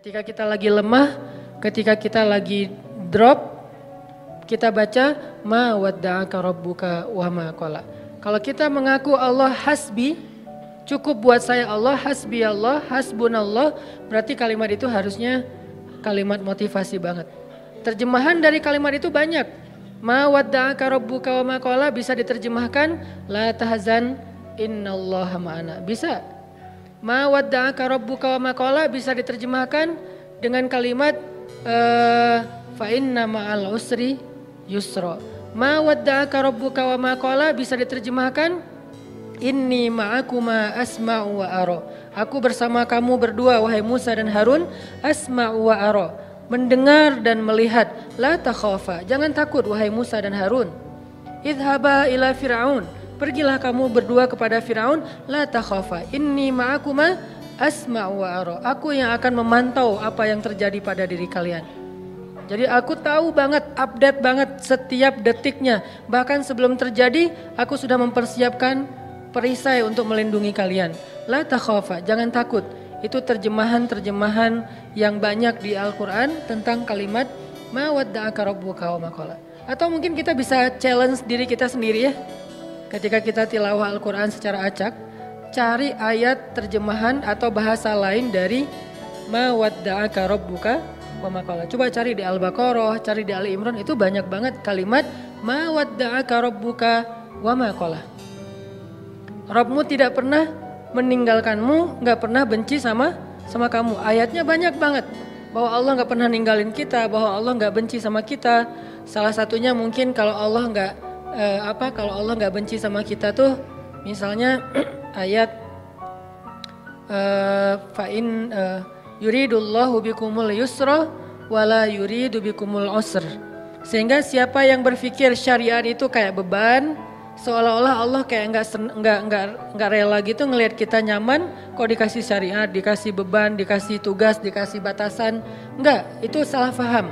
Ketika kita lagi lemah, ketika kita lagi drop, kita baca ma wadda'aka rabbuka wa ma qala. Kalau kita mengaku Allah hasbi, cukup buat saya Allah, hasbi Allah, hasbunallah, berarti kalimat itu harusnya kalimat motivasi banget. Terjemahan dari kalimat itu banyak. Ma wadda'aka rabbuka wa ma qala bisa diterjemahkan la tahzan innallaha ma'ana. Bisa. Ma wadda'aka rabbuka wa ma qala bisa diterjemahkan dengan kalimat fa inna ma'al usri yusra. Ma wadda'aka rabbuka wa ma qala bisa diterjemahkan inni ma'akuma asma'u wa ara. Aku bersama kamu berdua wahai Musa dan Harun, asma'u wa ara, mendengar dan melihat. La takhafa, jangan takut wahai Musa dan Harun. Idhaba ila Fir'aun, pergilah kamu berdua kepada Firaun, la takhafa inni ma'akuma asma'u wa ara. Aku yang akan memantau apa yang terjadi pada diri kalian. Jadi aku tahu banget, update banget setiap detiknya. Bahkan sebelum terjadi, aku sudah mempersiapkan perisai untuk melindungi kalian. La takhafa, jangan takut. Itu terjemahan-terjemahan yang banyak di Al-Quran tentang kalimat ma wadda'aka rabbuka wa ma qala. Atau mungkin kita bisa challenge diri kita sendiri ya. Ketika kita tilawah Al-Quran secara acak, cari ayat terjemahan atau bahasa lain dari ma wadda'aka rabbuka wa ma qala. Coba cari di Al-Baqarah, cari di Ali Imran, itu banyak banget kalimat ma wadda'aka rabbuka wa ma qala. Rabbmu tidak pernah meninggalkanmu, gak pernah benci sama kamu. Ayatnya banyak banget. Bahwa Allah gak pernah ninggalin kita, bahwa Allah gak benci sama kita. Salah satunya mungkin kalau Allah gak benci sama kita tuh, misalnya ayat fa'in yuridullahu bikumul yusra wala yuridu bikumul usr. Sehingga siapa yang berpikir syariat itu kayak beban, seolah-olah Allah kayak nggak rela gitu ngelihat kita nyaman, kok dikasih syariat, dikasih beban, dikasih tugas, dikasih batasan. Enggak, itu salah paham.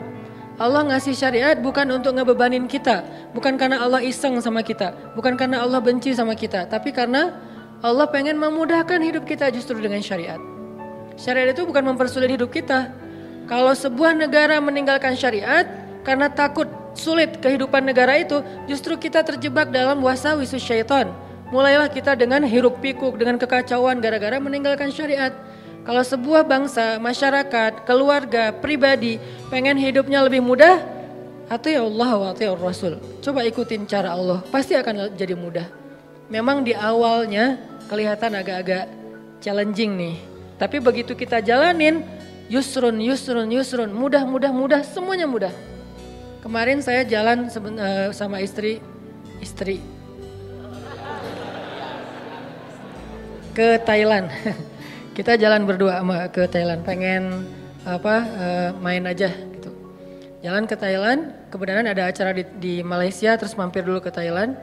Allah ngasih syariat bukan untuk ngebebanin kita, bukan karena Allah iseng sama kita, bukan karena Allah benci sama kita, tapi karena Allah pengen memudahkan hidup kita justru dengan syariat. Syariat itu bukan mempersulit hidup kita. Kalau sebuah negara meninggalkan syariat karena takut sulit kehidupan negara itu, justru kita terjebak dalam wasawisus syaitan. Mulailah kita dengan hiruk pikuk, dengan kekacauan gara-gara meninggalkan syariat. Kalau sebuah bangsa, masyarakat, keluarga, pribadi pengen hidupnya lebih mudah, ati'u Allah wa ati'ur Rasul. Coba ikutin cara Allah, pasti akan jadi mudah. Memang di awalnya kelihatan agak-agak challenging nih. Tapi begitu kita jalanin, yusrun, mudah, semuanya mudah. Kemarin saya jalan sama istri ke Thailand. Kita jalan berdua ke Thailand, pengen main aja gitu. Jalan ke Thailand, kebetulan ada acara di Malaysia, terus mampir dulu ke Thailand.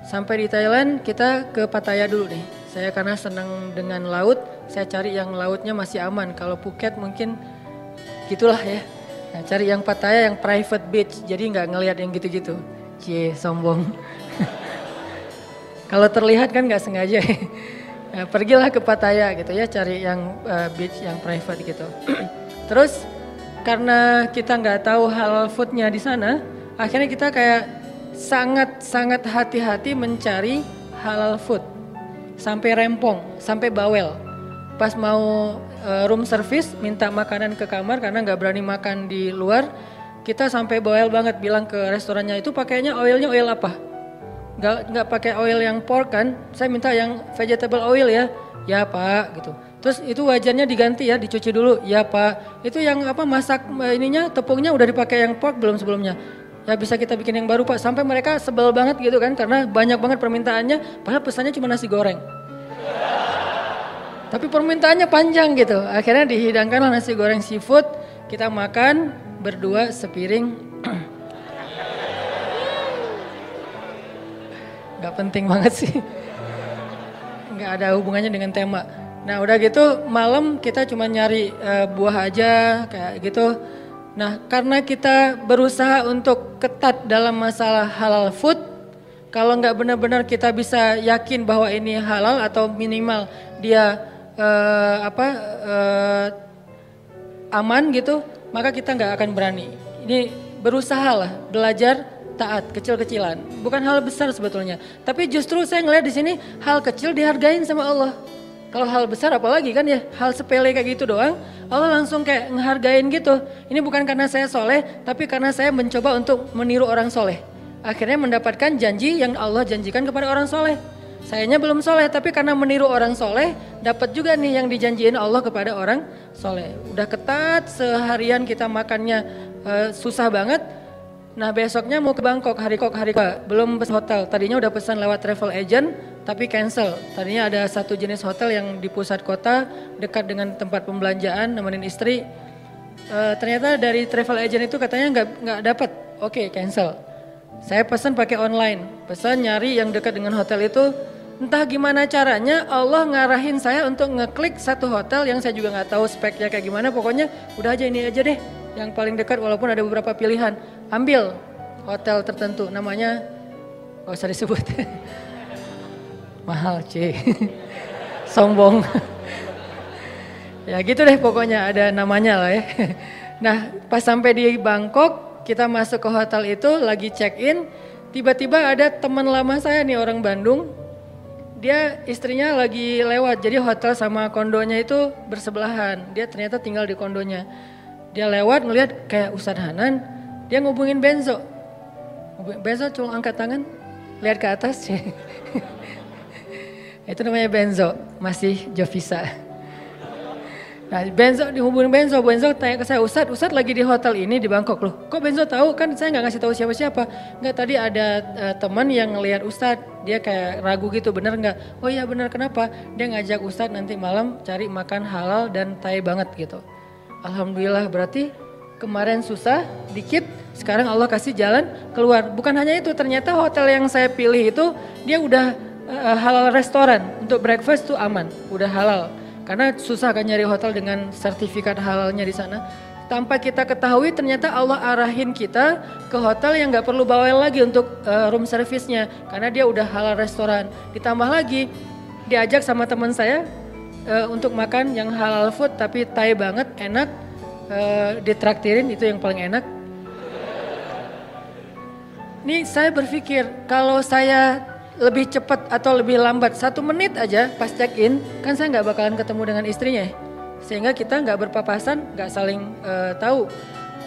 Sampai di Thailand kita ke Pattaya dulu nih. Saya karena senang dengan laut, saya cari yang lautnya masih aman. Kalau Phuket mungkin gitulah ya. Nah, cari yang Pattaya yang private beach, jadi nggak ngelihat yang gitu-gitu. Cie, sombong. Kalau terlihat kan nggak sengaja. Nah, pergilah ke Pattaya gitu ya, cari yang beach yang private gitu. Terus karena kita nggak tahu halal foodnya di sana, akhirnya kita kayak sangat hati-hati mencari halal food. Sampai rempong, sampai bawel. Pas mau room service minta makanan ke kamar karena nggak berani makan di luar, kita sampai bawel banget bilang ke restorannya itu pakainya oilnya oil apa? Nggak pakai oil yang pork kan? Saya minta yang vegetable oil ya. Ya Pak gitu. Terus itu wajannya diganti ya, dicuci dulu. Ya Pak. Itu yang masak ininya tepungnya udah dipakai yang pork belum sebelumnya? Ya bisa kita bikin yang baru Pak. Sampai mereka sebel banget gitu kan karena banyak banget permintaannya. Padahal pesannya cuma nasi goreng. Tapi permintaannya panjang gitu. Akhirnya dihidangkanlah nasi goreng seafood. Kita makan berdua sepiring. Gak penting banget sih. Gak ada hubungannya dengan tema. Nah udah gitu malam kita cuma nyari buah aja kayak gitu. Nah karena kita berusaha untuk ketat dalam masalah halal food. Kalau gak benar-benar kita bisa yakin bahwa ini halal atau minimal dia aman gitu, maka kita nggak akan berani. Ini berusahalah belajar taat kecil-kecilan, bukan hal besar sebetulnya. Tapi justru saya ngeliat di sini hal kecil dihargain sama Allah. Kalau hal besar apalagi kan ya, hal sepele kayak gitu doang, Allah langsung kayak ngehargain gitu. Ini bukan karena saya soleh, tapi karena saya mencoba untuk meniru orang soleh. Akhirnya mendapatkan janji yang Allah janjikan kepada orang soleh. Sayanya belum soleh, tapi karena meniru orang soleh, dapat juga nih yang dijanjiin Allah kepada orang soleh. Udah ketat, seharian kita makannya susah banget. Nah besoknya mau ke Bangkok, hari belum pesan hotel. Tadinya udah pesan lewat travel agent, tapi cancel. Tadinya ada satu jenis hotel yang di pusat kota, dekat dengan tempat pembelanjaan, nemenin istri. Ternyata dari travel agent itu katanya nggak dapat. Oke, cancel. Saya pesan pakai online, pesan nyari yang dekat dengan hotel itu. Entah gimana caranya Allah ngarahin saya untuk ngeklik satu hotel yang saya juga nggak tahu speknya kayak gimana. Pokoknya udah aja ini aja deh, yang paling dekat walaupun ada beberapa pilihan. Ambil hotel tertentu, namanya gak usah disebut. Mahal sombong. Ya gitu deh pokoknya ada namanya lah ya. Nah pas sampai di Bangkok kita masuk ke hotel itu lagi check in. Tiba-tiba ada teman lama saya nih orang Bandung. Dia istrinya lagi lewat, jadi hotel sama kondonya itu bersebelahan. Dia ternyata tinggal di kondonya. Dia lewat ngelihat kayak Ustadz Hanan, dia ngubungin Benzo. Benzo cuma angkat tangan, lihat ke atas. Itu namanya Benzo, masih Jovisa. Nah Benzo dihubungin Benzo tanya ke saya, Ustadz lagi di hotel ini di Bangkok loh. Kok Benzo tahu? Kan saya nggak ngasih tahu siapa-siapa. Nggak, tadi ada teman yang ngelihat Ustadz, dia kayak ragu gitu, bener nggak? Oh iya bener, kenapa? Dia ngajak Ustadz nanti malam cari makan halal dan Thai banget gitu. Alhamdulillah, berarti kemarin susah dikit, sekarang Allah kasih jalan keluar. Bukan hanya itu, ternyata hotel yang saya pilih itu dia udah halal restoran, untuk breakfast tuh aman, udah halal. Karena susah kan nyari hotel dengan sertifikat halalnya di sana. Tanpa kita ketahui ternyata Allah arahin kita ke hotel yang gak perlu bawel lagi untuk room service-nya. Karena dia udah halal restoran. Ditambah lagi diajak sama teman saya untuk makan yang halal food tapi Thai banget, enak. Ditraktirin, itu yang paling enak. Nih saya berpikir kalau saya lebih cepat atau lebih lambat 1 menit aja pas check in, kan saya nggak bakalan ketemu dengan istrinya, sehingga kita nggak berpapasan, nggak saling tahu.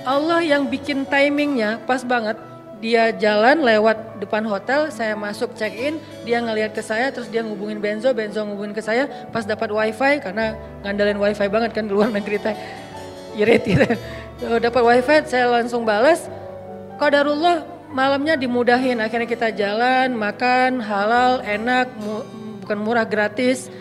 Allah yang bikin timingnya pas banget. Dia jalan lewat depan hotel, saya masuk check in, dia ngelihat ke saya, terus dia ngubungin Benzo ngubungin ke saya, pas dapat wifi, karena ngandalin wifi banget kan di luar negeri teh, irit gitu. Dapat wifi, saya langsung balas, qadarullah. Malamnya dimudahin, akhirnya kita jalan, makan, halal, enak, bukan murah, gratis.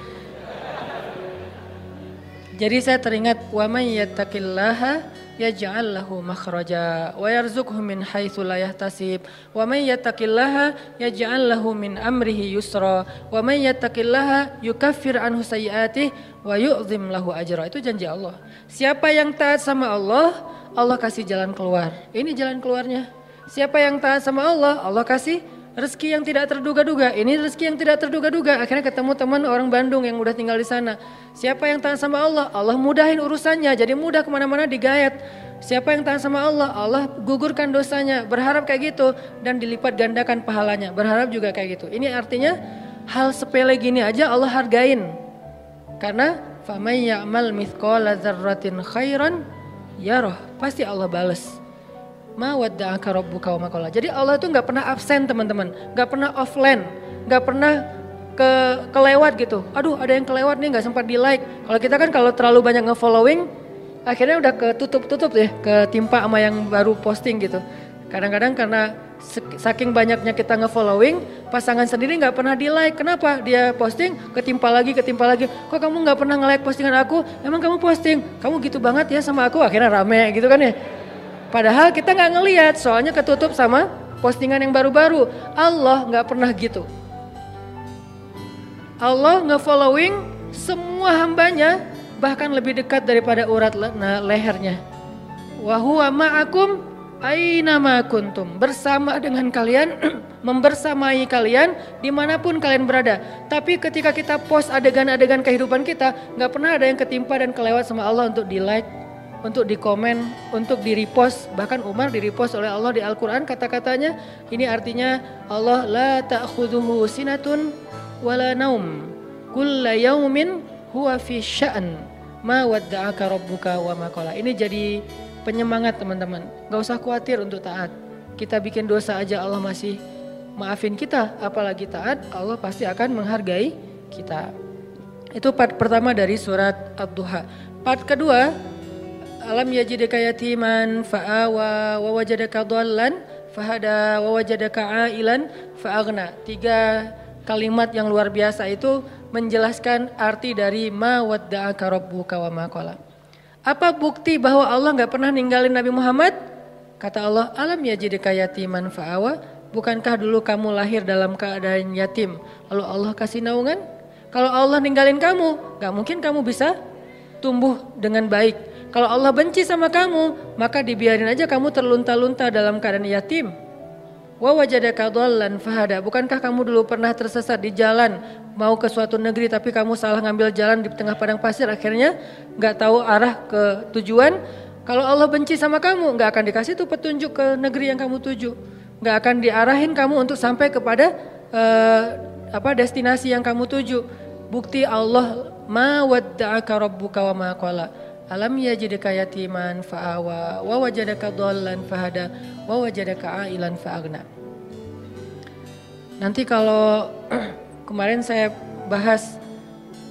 Jadi saya teringat, wa may yattaqillaha yaj'al lahu makhraja wa yarzuqhu min haitsu la yahtasib wa may yattaqillaha yaj'al lahu min amrihi yusra wa may yattaqillaha yukaffir anhu sayyi'atihi wa yu'zim lahu ajra. Itu janji Allah. Siapa yang taat sama Allah, Allah kasih jalan keluar. Ini jalan keluarnya. Siapa yang taat sama Allah, Allah kasih rezeki yang tidak terduga-duga. Ini rezeki yang tidak terduga-duga. Akhirnya ketemu teman orang Bandung yang udah tinggal di sana. Siapa yang taat sama Allah, Allah mudahin urusannya. Jadi mudah kemana-mana digayat. Siapa yang taat sama Allah, Allah gugurkan dosanya. Berharap kayak gitu dan dilipat gandakan pahalanya. Berharap juga kayak gitu. Ini artinya hal sepele gini aja Allah hargain. Karena faman ya'mal mithqala dzarratin khairan yarah, pasti Allah bales. Ma wadda'aka rabbuka wa ma qala. Jadi Allah itu nggak pernah absen teman-teman, nggak pernah offline, nggak pernah kelewat gitu. Aduh ada yang kelewat nih nggak sempat di like. Kalau kita kan kalau terlalu banyak nge-following, akhirnya udah ketutup ya, ketimpa sama yang baru posting gitu. Kadang-kadang karena saking banyaknya kita nge-following, pasangan sendiri nggak pernah di like. Kenapa? Dia posting ketimpa lagi. Kok kamu nggak pernah nge-like postingan aku? Emang kamu posting? Kamu gitu banget ya sama aku? Akhirnya rame gitu kan ya. Padahal kita nggak ngelihat, soalnya ketutup sama postingan yang baru-baru. Allah nggak pernah gitu. Allah nge-following semua hambanya, bahkan lebih dekat daripada urat lehernya. Wa huwa ma'akum aina ma kuntum, bersama dengan kalian, membersamai kalian dimanapun kalian berada. Tapi ketika kita post adegan-adegan kehidupan kita, nggak pernah ada yang ketimpa dan kelewat sama Allah untuk di like, untuk dikomen, untuk di-repost. Bahkan Umar di-repost oleh Allah di Al-Quran kata-katanya. Ini artinya Allah la ta'khudhuhu sinatun wala naum. Kulla yaumin huwa fi sya'an. Ma wadda'aka rabbuka wa ma qala. Ini jadi penyemangat teman-teman. Gak usah khawatir untuk taat. Kita bikin dosa aja Allah masih maafin kita. Apalagi taat, Allah pasti akan menghargai kita. Itu part pertama dari surat Ad-Duha. Part kedua, alam yajidka yatiman fa'awa wa wajadaka dhallan fahada wa wajadaka ailan fa'aghna. 3 kalimat yang luar biasa itu menjelaskan arti dari ma wadda'aka rabbuka wa ma qala. Apa bukti bahwa Allah enggak pernah ninggalin Nabi Muhammad? Kata Allah, alam yajidka yatiman fa'awa. Bukankah dulu kamu lahir dalam keadaan yatim, lalu Allah kasih naungan? Kalau Allah ninggalin kamu, enggak mungkin kamu bisa tumbuh dengan baik. Kalau Allah benci sama kamu, maka dibiarin aja kamu terlunta-lunta dalam keadaan yatim. Wa wajadaka dhallan fahada. Bukankah kamu dulu pernah tersesat di jalan, mau ke suatu negeri tapi kamu salah ngambil jalan di tengah padang pasir, akhirnya nggak tahu arah ke tujuan. Kalau Allah benci sama kamu, nggak akan dikasih tuh petunjuk ke negeri yang kamu tuju, nggak akan diarahin kamu untuk sampai kepada destinasi yang kamu tuju. Bukti Allah ma wadda'aka rabbuka wa ma qala. Alam yajidka yatiman fa'awa wa wajadaka dhallan fahada wa wajadaka ailan fa'aghna. Nanti kalau kemarin saya bahas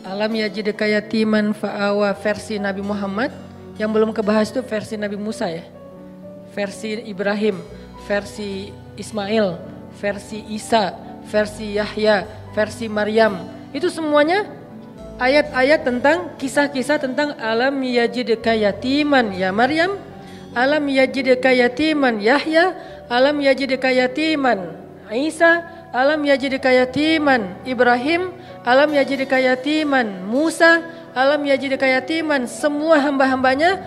alam yajidka yatiman fa'awa versi Nabi Muhammad, yang belum kebahas itu versi Nabi Musa ya. Versi Ibrahim, versi Ismail, versi Isa, versi Yahya, versi Maryam. Itu semuanya ayat-ayat tentang kisah-kisah tentang alam yajidka yatiman ya Maryam, alam yajidka yatiman Yahya, alam yajidka yatiman Isa, alam yajidka yatiman Ibrahim, alam yajidka yatiman Musa, alam yajidka yatiman semua hamba-hambanya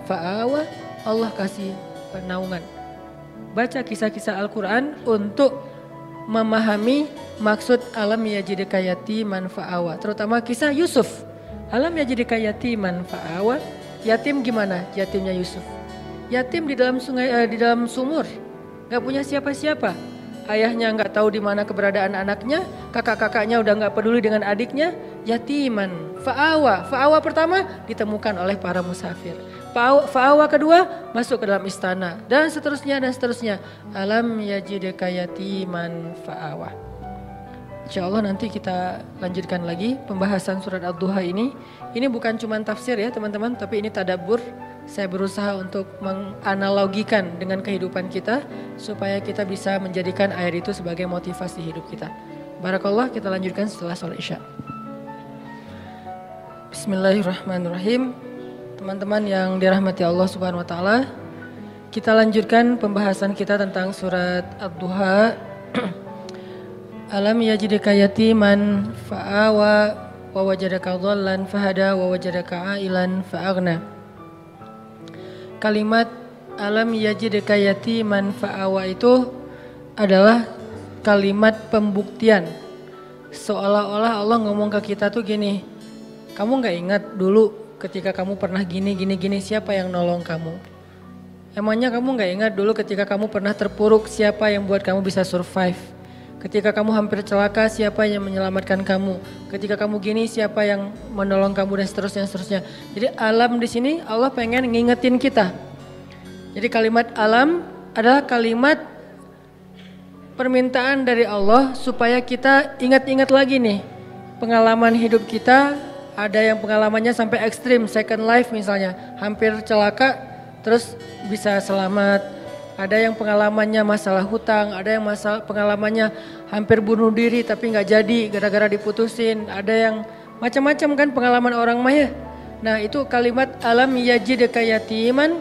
fa'awa, Allah kasih naungan. Baca kisah-kisah Al-Quran untuk memahami maksud alam yajidka yatiman fa'awa, terutama kisah Yusuf. Alam yajidka yatiman fa'awa, yatim gimana? Yatimnya Yusuf. Yatim di dalam sungai, di dalam sumur, nggak punya siapa-siapa. Ayahnya nggak tahu di mana keberadaan anaknya, kakak-kakaknya udah nggak peduli dengan adiknya. Yatiman fa'awa, fa'awa pertama ditemukan oleh para musafir. Fa'awa kedua masuk ke dalam istana dan seterusnya dan seterusnya. Alam yajidka yatiman fa'awa. Insyaallah nanti kita lanjutkan lagi pembahasan surat Ad-Duha ini. Ini bukan cuma tafsir ya teman-teman, tapi ini tadabbur. Saya berusaha untuk menganalogikan dengan kehidupan kita supaya kita bisa menjadikan ayat itu sebagai motivasi hidup kita. Barakallah, kita lanjutkan setelah sholat Isya. Bismillahirrahmanirrahim. Teman-teman yang dirahmati Allah Subhanahu wa taala, kita lanjutkan pembahasan kita tentang surat Ad-Duha. Alam yajidka yatiman fa'awa wa wajadaka dhallan fahada wa wajadaka ailan fa'aghna. Kalimat alam yajidka yatiman fa'awa itu adalah kalimat pembuktian. Seolah-olah Allah ngomong ke kita tuh gini, kamu gak ingat dulu ketika kamu pernah gini, siapa yang nolong kamu? Emangnya kamu gak ingat dulu ketika kamu pernah terpuruk, siapa yang buat kamu bisa survive? Ketika kamu hampir celaka, siapa yang menyelamatkan kamu? Ketika kamu gini, siapa yang menolong kamu dan seterusnya, seterusnya. Jadi alam di sini Allah pengen ngingetin kita. Jadi kalimat alam adalah kalimat permintaan dari Allah supaya kita ingat-ingat lagi nih pengalaman hidup kita. Ada yang pengalamannya sampai ekstrim, second life misalnya, hampir celaka terus bisa selamat. Ada yang pengalamannya masalah hutang, ada yang pengalamannya hampir bunuh diri tapi nggak jadi gara-gara diputusin. Ada yang macam-macam kan pengalaman orang maya. Nah itu kalimat alam yajidka yatiman,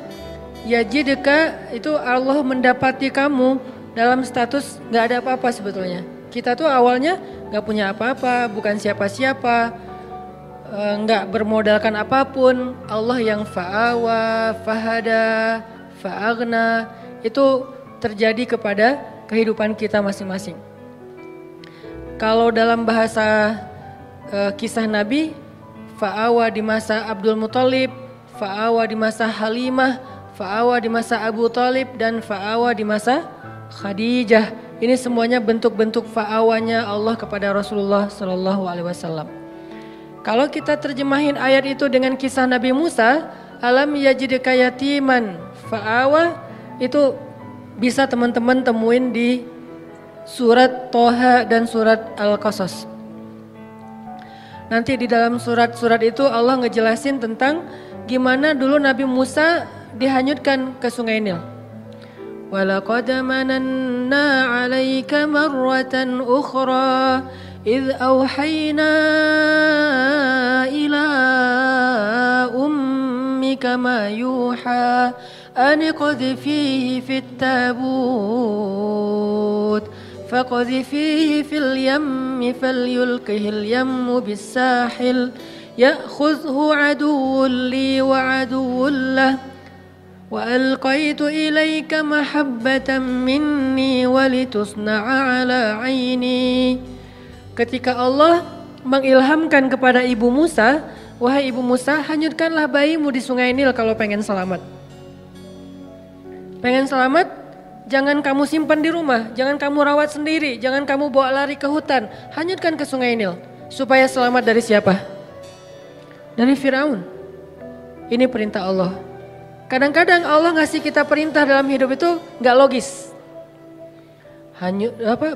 yajidka itu Allah mendapati kamu dalam status nggak ada apa-apa sebetulnya. Kita tuh awalnya nggak punya apa-apa, bukan siapa-siapa. Enggak bermodalkan apapun. Allah yang fa'awa, fahada, fa'aghna itu terjadi kepada kehidupan kita masing-masing. Kalau dalam bahasa kisah Nabi, fa'awa di masa Abdul Muthalib, fa'awa di masa Halimah, fa'awa di masa Abu Talib, dan fa'awa di masa Khadijah. Ini semuanya bentuk-bentuk fa'awanya Allah kepada Rasulullah Sallallahu Alaihi Wasallam. Kalau kita terjemahin ayat itu dengan kisah Nabi Musa, alam yajidka yatiman fa'awa, itu bisa teman-teman temuin di surat Toha dan surat Al-Qasas. Nanti di dalam surat-surat itu Allah ngejelasin tentang gimana dulu Nabi Musa dihanyutkan ke Sungai Nil. وَلَقَدْ مَنَنَّا عَلَيْكَ مَرَّةً أُخْرَى إِذْ أَوْحَيْنَا إِلَىٰ أُمِّكَ مَا يُوحَىٰ أَنِ اقْذِفِيهِ فِي التَّابُوتِ فَاقْذِفِيهِ فِي الْيَمِّ فَلْيُلْقِهِ الْيَمُّ بِالسَّاحِلِ يَأْخُذْهُ عَدُوٌّ لِّي وَعَدُوٌّ لَّهُ وَأَلْقَيْتُ إِلَيْكَ مَحَبَّةً مِّنِّي وَلِتُصْنَعَ عَلَىٰ عَيْنِي. Ketika Allah mengilhamkan kepada Ibu Musa, wahai Ibu Musa, hanyutkanlah bayimu di Sungai Nil kalau pengen selamat. Pengen selamat, jangan kamu simpan di rumah, jangan kamu rawat sendiri, jangan kamu bawa lari ke hutan, hanyutkan ke Sungai Nil. Supaya selamat dari siapa? Dari Firaun. Ini perintah Allah. Kadang-kadang Allah ngasih kita perintah dalam hidup itu nggak logis.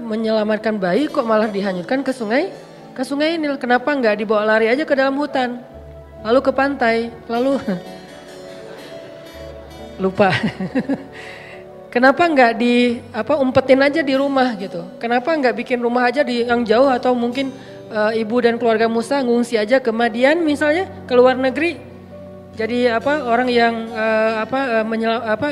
Menyelamatkan bayi kok malah dihanyutkan ke sungai Nil. Kenapa nggak dibawa lari aja ke dalam hutan, lalu ke pantai, lalu lupa. Kenapa nggak umpetin aja di rumah gitu? Kenapa nggak bikin rumah aja di yang jauh, atau mungkin ibu dan keluarga Musa ngungsi aja ke Madian misalnya, ke luar negeri. Jadi orang yang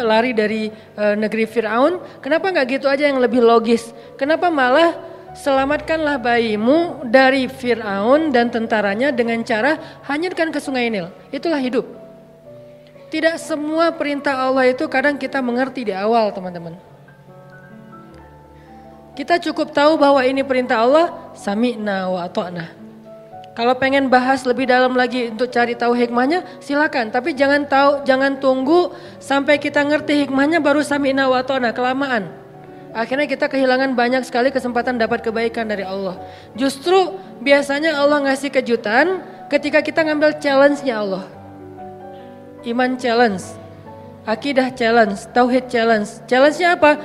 lari dari negeri Firaun, kenapa nggak gitu aja yang lebih logis? Kenapa malah selamatkanlah bayimu dari Firaun dan tentaranya dengan cara hanyutkan ke Sungai Nil? Itulah hidup. Tidak semua perintah Allah itu kadang kita mengerti di awal, teman-teman. Kita cukup tahu bahwa ini perintah Allah, sami'na wa ata'na. Kalau pengen bahas lebih dalam lagi untuk cari tahu hikmahnya, silakan. Tapi jangan tunggu sampai kita ngerti hikmahnya baru sami'na wa ata'na, kelamaan. Akhirnya kita kehilangan banyak sekali kesempatan dapat kebaikan dari Allah. Justru biasanya Allah ngasih kejutan ketika kita ngambil challenge-nya Allah. Iman challenge, akidah challenge, tauhid challenge. Challenge-nya apa?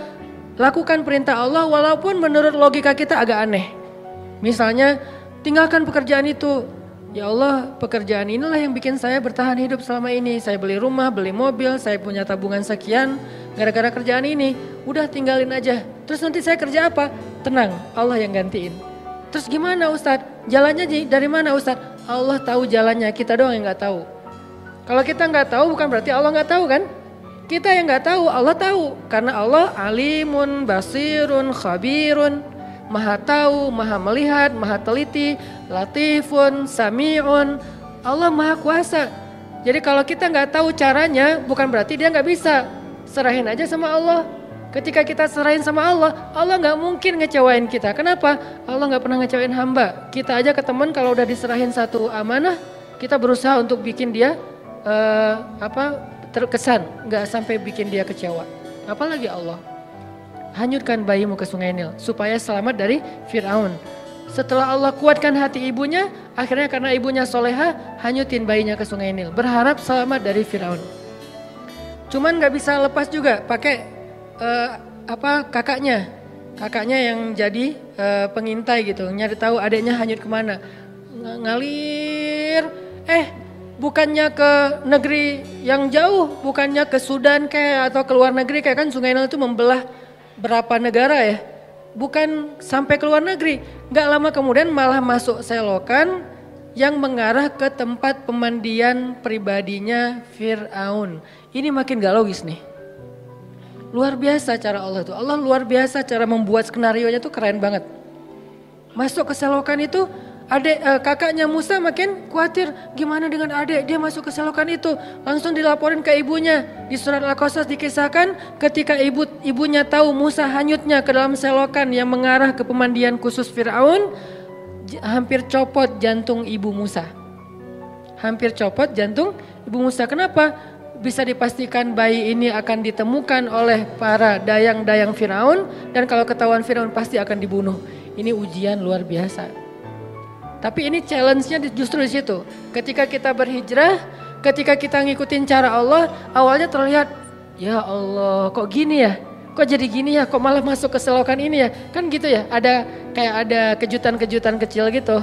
Lakukan perintah Allah walaupun menurut logika kita agak aneh. Misalnya, tinggalkan pekerjaan itu. Ya Allah, pekerjaan inilah yang bikin saya bertahan hidup selama ini. Saya beli rumah, beli mobil, saya punya tabungan sekian gara-gara kerjaan ini. Udah tinggalin aja. Terus nanti saya kerja apa? Tenang, Allah yang gantiin. Terus gimana Ustadz? Jalannya dari mana Ustadz? Allah tahu jalannya, kita doang yang gak tahu. Kalau kita gak tahu bukan berarti Allah gak tahu kan? Kita yang gak tahu, Allah tahu. Karena Allah alimun, basirun, khabirun. Maha tahu, maha melihat, maha teliti, latifun, sami'un. Allah maha kuasa. Jadi kalau kita nggak tahu caranya, bukan berarti dia nggak bisa. Serahin aja sama Allah. Ketika kita serahin sama Allah, Allah nggak mungkin ngecewain kita. Kenapa? Allah nggak pernah ngecewain hamba. Kita aja ke teman kalau udah diserahin satu amanah, kita berusaha untuk bikin dia terkesan, nggak sampai bikin dia kecewa. Apalagi Allah. Hanyutkan bayimu ke Sungai Nil supaya selamat dari Firaun. Setelah Allah kuatkan hati ibunya, akhirnya karena ibunya soleha, hanyutin bayinya ke Sungai Nil. Berharap selamat dari Firaun. Cuman nggak bisa lepas juga, pakai kakaknya yang jadi pengintai gitu, nyari tahu adiknya hanyut kemana. Ngalir, bukannya ke negeri yang jauh, bukannya ke Sudan kayak atau ke luar negeri kayak kan Sungai Nil itu membelah berapa negara ya, bukan sampai ke luar negeri. Gak lama kemudian malah masuk selokan yang mengarah ke tempat pemandian pribadinya Fir'aun. Ini makin gak logis nih. Luar biasa cara Allah tuh. Allah luar biasa cara membuat skenario-nya tuh keren banget. Masuk ke selokan itu, kakaknya Musa makin khawatir, gimana dengan adik, dia masuk ke selokan itu. Langsung dilaporin ke ibunya. Di surat Al-Qasas dikisahkan ketika ibunya tahu Musa hanyutnya ke dalam selokan yang mengarah ke pemandian khusus Fir'aun, hampir copot jantung ibu Musa. Hampir copot jantung Ibu Musa. Kenapa bisa dipastikan bayi ini akan ditemukan oleh para dayang-dayang Firaun dan kalau ketahuan Firaun pasti akan dibunuh. Ini ujian luar biasa. Tapi ini challenge-nya justru di situ. Ketika kita berhijrah, ketika kita ngikutin cara Allah, awalnya terlihat, ya Allah kok gini ya? Kok jadi gini ya? Kok malah masuk ke selokan ini ya? Kan gitu ya, ada kejutan-kejutan kecil gitu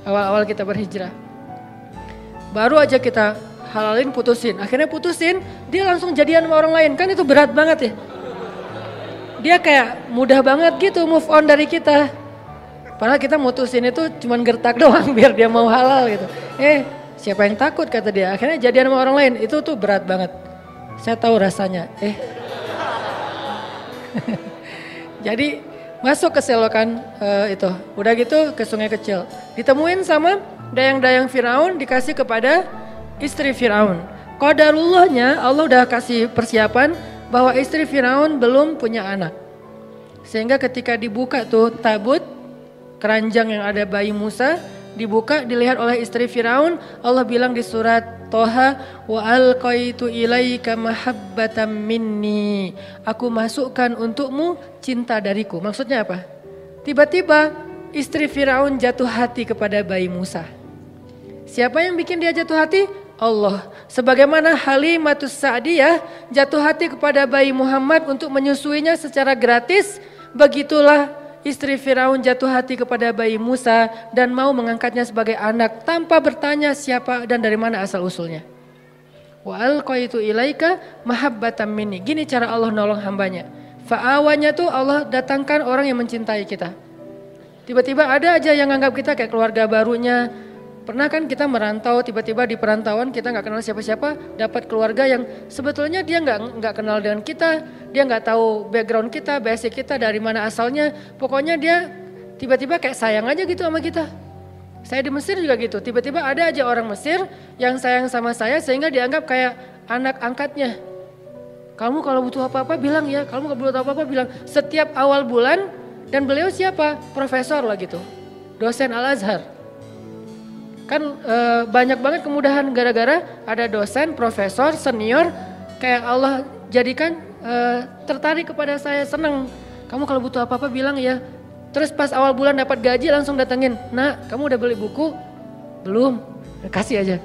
awal-awal kita berhijrah. Baru aja kita halalin putusin, akhirnya putusin, dia langsung jadian sama orang lain. Kan itu berat banget ya. Dia kayak mudah banget gitu move on dari kita. Padahal kita mutusin itu cuman gertak doang biar dia mau halal gitu. Siapa yang takut kata dia, akhirnya jadian sama orang lain, itu tuh berat banget. Saya tahu rasanya. Jadi masuk ke selokan itu, udah gitu ke sungai kecil. Ditemuin sama dayang-dayang Firaun, dikasih kepada istri Firaun. Qadarullahnya Allah udah kasih persiapan bahwa istri Firaun belum punya anak. Sehingga ketika dibuka tuh tabut, keranjang yang ada bayi Musa, dibuka dilihat oleh istri Firaun. Allah bilang di surat Toha, wa alqaitu ilaika mahabbatan minni. Aku masukkan untukmu cinta dariku. Maksudnya apa? Tiba-tiba istri Firaun jatuh hati kepada bayi Musa. Siapa yang bikin dia jatuh hati? Allah. Sebagaimana Halimatus Sa'diyah jatuh hati kepada bayi Muhammad untuk menyusuinya secara gratis, begitulah istri Firaun jatuh hati kepada bayi Musa dan mau mengangkatnya sebagai anak tanpa bertanya siapa dan dari mana asal usulnya. Wa alqaitu ilaika mahabbatan minni. Gini cara Allah nolong hambanya. Fa'awanya tuh Allah datangkan orang yang mencintai kita. Tiba-tiba ada aja yang anggap kita kayak keluarga barunya. Pernah kan kita merantau, tiba-tiba di perantauan kita nggak kenal siapa-siapa, dapat keluarga yang sebetulnya dia nggak kenal dengan kita, dia nggak tahu background kita, basic kita dari mana asalnya, pokoknya dia tiba-tiba kayak sayang aja gitu sama kita. Saya di Mesir juga gitu, tiba-tiba ada aja orang Mesir yang sayang sama saya sehingga dianggap kayak anak angkatnya. Kamu kalau butuh apa-apa bilang ya, kamu kalau butuh apa-apa bilang. Setiap awal bulan, dan beliau siapa? Profesor lah gitu, dosen Al-Azhar. Kan banyak banget kemudahan gara-gara ada dosen, profesor, senior, kayak Allah jadikan tertarik kepada saya, senang. Kamu kalau butuh apa-apa bilang ya. Terus pas awal bulan dapat gaji langsung datengin, nak kamu udah beli buku? Belum, kasih aja.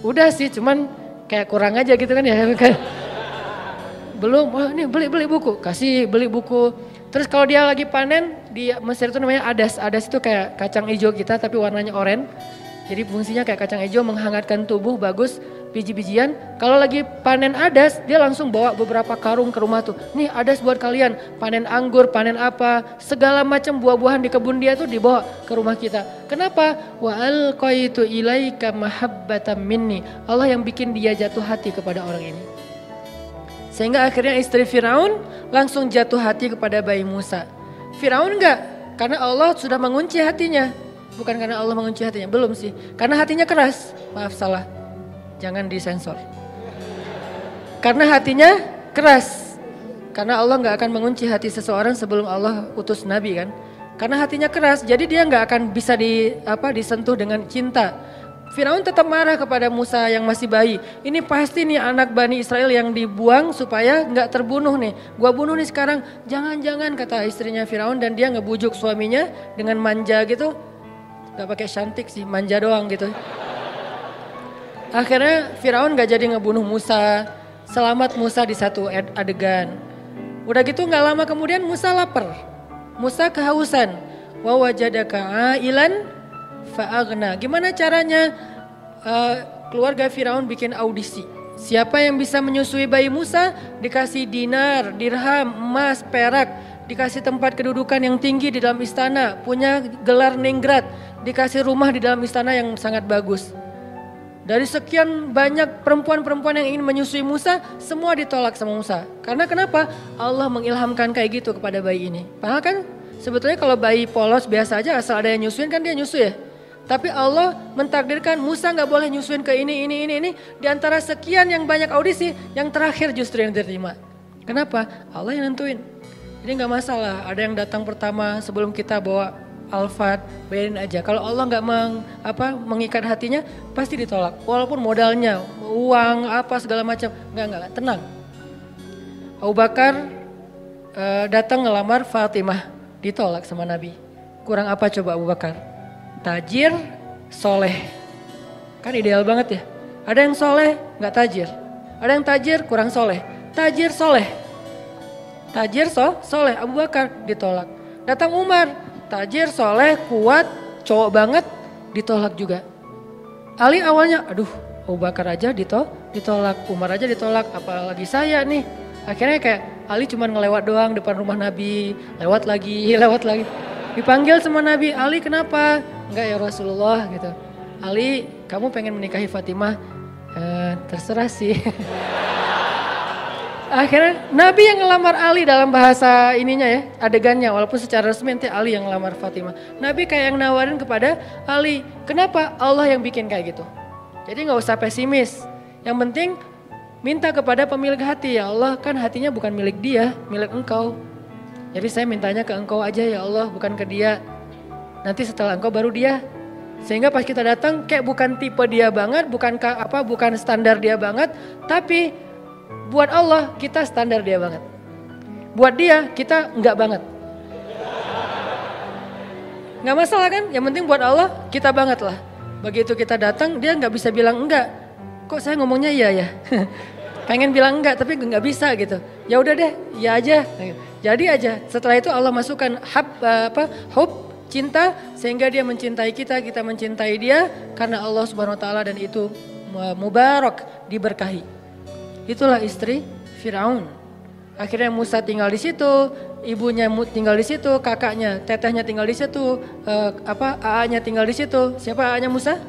Udah sih cuman kayak kurang aja gitu kan ya. Belum, wah ini beli buku, kasih beli buku. Terus kalau dia lagi panen, di Mesir itu namanya adas. Adas itu kayak kacang hijau kita tapi warnanya oranye. Jadi fungsinya kayak kacang hijau menghangatkan tubuh, bagus, biji-bijian. Kalau lagi panen adas, dia langsung bawa beberapa karung ke rumah tuh. Nih adas buat kalian, panen anggur, panen apa, segala macam buah-buahan di kebun dia tuh dibawa ke rumah kita. Kenapa? Wa alqaitu ilaika mahabbatan minni. Allah yang bikin dia jatuh hati kepada orang ini. Sehingga akhirnya istri Firaun langsung jatuh hati kepada bayi Musa. Firaun enggak, karena Allah sudah mengunci hatinya. Bukan karena Allah mengunci hatinya, belum sih. Karena hatinya keras, maaf salah, jangan disensor. Karena hatinya keras. Karena Allah gak akan mengunci hati seseorang sebelum Allah utus Nabi kan. Karena hatinya keras, jadi dia gak akan bisa disentuh dengan cinta. Firaun tetap marah kepada Musa yang masih bayi. Ini pasti nih anak Bani Israel yang dibuang supaya gak terbunuh nih. Gua bunuh nih sekarang, jangan-jangan kata istrinya Firaun, dan dia ngebujuk suaminya dengan manja gitu. Gak pakai cantik sih, manja doang gitu. Akhirnya Firaun gak jadi ngebunuh Musa. Selamat Musa di satu adegan. Udah gitu gak lama kemudian Musa lapar. Musa kehausan. Wa wajadaka ailan fa'aghna. Gimana caranya keluarga Firaun bikin audisi. Siapa yang bisa menyusui bayi Musa dikasih dinar, dirham, emas, perak. Dikasih tempat kedudukan yang tinggi di dalam istana. Punya gelar ningrat. Dikasih rumah di dalam istana yang sangat bagus. Dari sekian banyak perempuan-perempuan yang ingin menyusui Musa, semua ditolak sama Musa. Karena kenapa? Allah mengilhamkan kayak gitu kepada bayi ini. Padahal kan sebetulnya kalau bayi polos biasa aja asal ada yang nyusuin kan dia nyusui ya. Tapi Allah mentakdirkan Musa gak boleh nyusuin ke ini. Di antara sekian yang banyak audisi, yang terakhir justru yang diterima. Kenapa? Allah yang nentuin. Jadi gak masalah, ada yang datang pertama sebelum kita bawa Alfat, bayarin aja. Kalau Allah nggak mengikat hatinya, pasti ditolak. Walaupun modalnya uang, apa segala macam. Enggak, tenang. Abu Bakar datang ngelamar Fatimah, ditolak sama Nabi. Kurang apa coba Abu Bakar? Tajir, soleh. Kan ideal banget ya. Ada yang soleh, nggak tajir. Ada yang tajir, kurang soleh. Tajir, soleh. Tajir, soleh. Abu Bakar ditolak. Datang Umar, tajir, soleh, kuat, cowok banget, ditolak juga. Ali awalnya, aduh Abu Bakar aja ditolak, Umar aja ditolak, apalagi saya nih. Akhirnya kayak Ali cuma ngelewat doang depan rumah Nabi, lewat lagi. Dipanggil sama Nabi, Ali kenapa? Enggak ya Rasulullah gitu. Ali, kamu pengen menikahi Fatimah? Terserah sih. Akhirnya Nabi yang ngelamar Ali dalam bahasa ininya ya, adegannya, walaupun secara resmi nanti Ali yang ngelamar Fatimah. Nabi kayak yang nawarin kepada Ali, kenapa? Allah yang bikin kayak gitu. Jadi gak usah pesimis, yang penting minta kepada pemilik hati, ya Allah kan hatinya bukan milik dia, milik engkau. Jadi saya mintanya ke engkau aja ya Allah, bukan ke dia. Nanti setelah engkau baru dia. Sehingga pas kita datang kayak bukan tipe dia banget, bukan standar dia banget, tapi buat Allah kita standar dia banget. Buat dia kita enggak banget. Enggak masalah kan? Yang penting buat Allah kita banget lah. Begitu kita datang dia enggak bisa bilang enggak. Kok saya ngomongnya iya ya? Pengen bilang enggak tapi enggak bisa gitu. Ya udah deh, ya aja. Jadi aja. Setelah itu Allah masukkan hub cinta sehingga dia mencintai kita mencintai dia karena Allah Subhanahu wa taala dan itu mubarak, diberkahi. Itulah istri Firaun. Akhirnya Musa tinggal di situ, ibunya tinggal di situ, kakaknya, tetehnya tinggal di situ, AA-nya tinggal di situ. Siapa AA-nya Musa?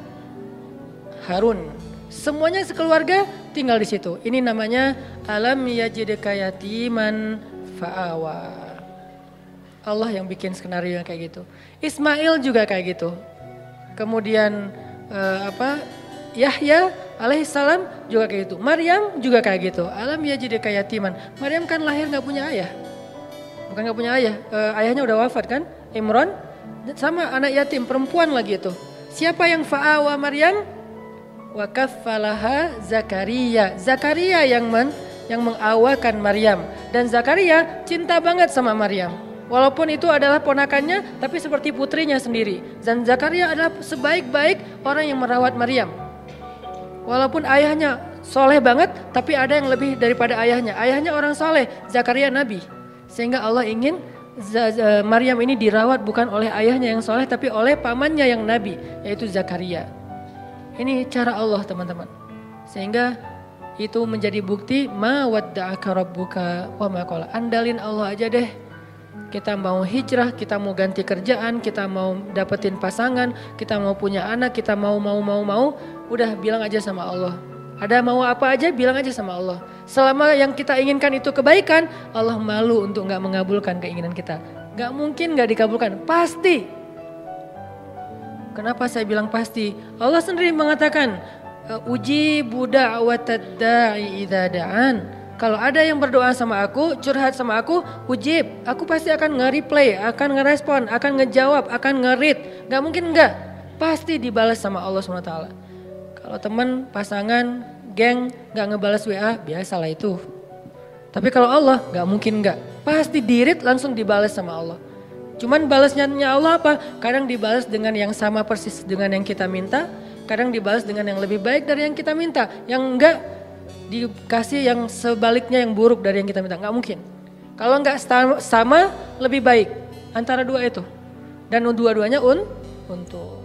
Harun. Semuanya sekeluarga tinggal di situ. Ini namanya alam yajidka yatiman fa'awa. Allah yang bikin skenario yang kayak gitu. Ismail juga kayak gitu. Kemudian Yahya alaihissalam juga kayak gitu. Maryam juga kayak gitu. Alam yajidka yatiman. Maryam kan lahir nggak punya ayah. Bukan nggak punya ayah. Ayahnya udah wafat kan? Imran sama anak yatim perempuan lagi itu. Siapa yang fa'awa Maryam? Wa kaffalaha Zakaria. Zakaria yang mengawakan Maryam. Dan Zakaria cinta banget sama Maryam. Walaupun itu adalah ponakannya, tapi seperti putrinya sendiri. Dan Zakaria adalah sebaik-baik orang yang merawat Maryam. Walaupun ayahnya soleh banget, tapi ada yang lebih daripada ayahnya. Ayahnya orang soleh, Zakaria nabi. Sehingga Allah ingin Maryam ini dirawat bukan oleh ayahnya yang soleh, tapi oleh pamannya yang nabi, yaitu Zakaria. Ini cara Allah teman-teman. Sehingga itu menjadi bukti ma wadda'aka rabbuka wa ma qala. Andalin Allah aja deh. Kita mau hijrah, kita mau ganti kerjaan, kita mau dapetin pasangan, kita mau punya anak, kita mau, udah bilang aja sama Allah. Ada mau apa aja bilang aja sama Allah. Selama yang kita inginkan itu kebaikan, Allah malu untuk gak mengabulkan keinginan kita. Gak mungkin gak dikabulkan, pasti. Kenapa saya bilang pasti? Allah sendiri mengatakan, ujibu da'watad da'i idza da'an. Kalau ada yang berdoa sama aku, curhat sama aku, ujib. Aku pasti akan nge-replay, akan ngerespon, akan ngejawab, akan nge-read. Gak mungkin enggak. Pasti dibalas sama Allah SWT. Kalau teman, pasangan, geng gak ngebalas WA, biasalah itu. Tapi kalau Allah gak mungkin enggak. Pasti di-read langsung dibalas sama Allah. Cuman balasnya Allah apa? Kadang dibalas dengan yang sama persis dengan yang kita minta. Kadang dibalas dengan yang lebih baik dari yang kita minta. Yang enggak dikasih yang sebaliknya yang buruk dari yang kita minta. Nggak mungkin. Kalau nggak sama lebih baik antara dua itu. Dan dua-duanya untuk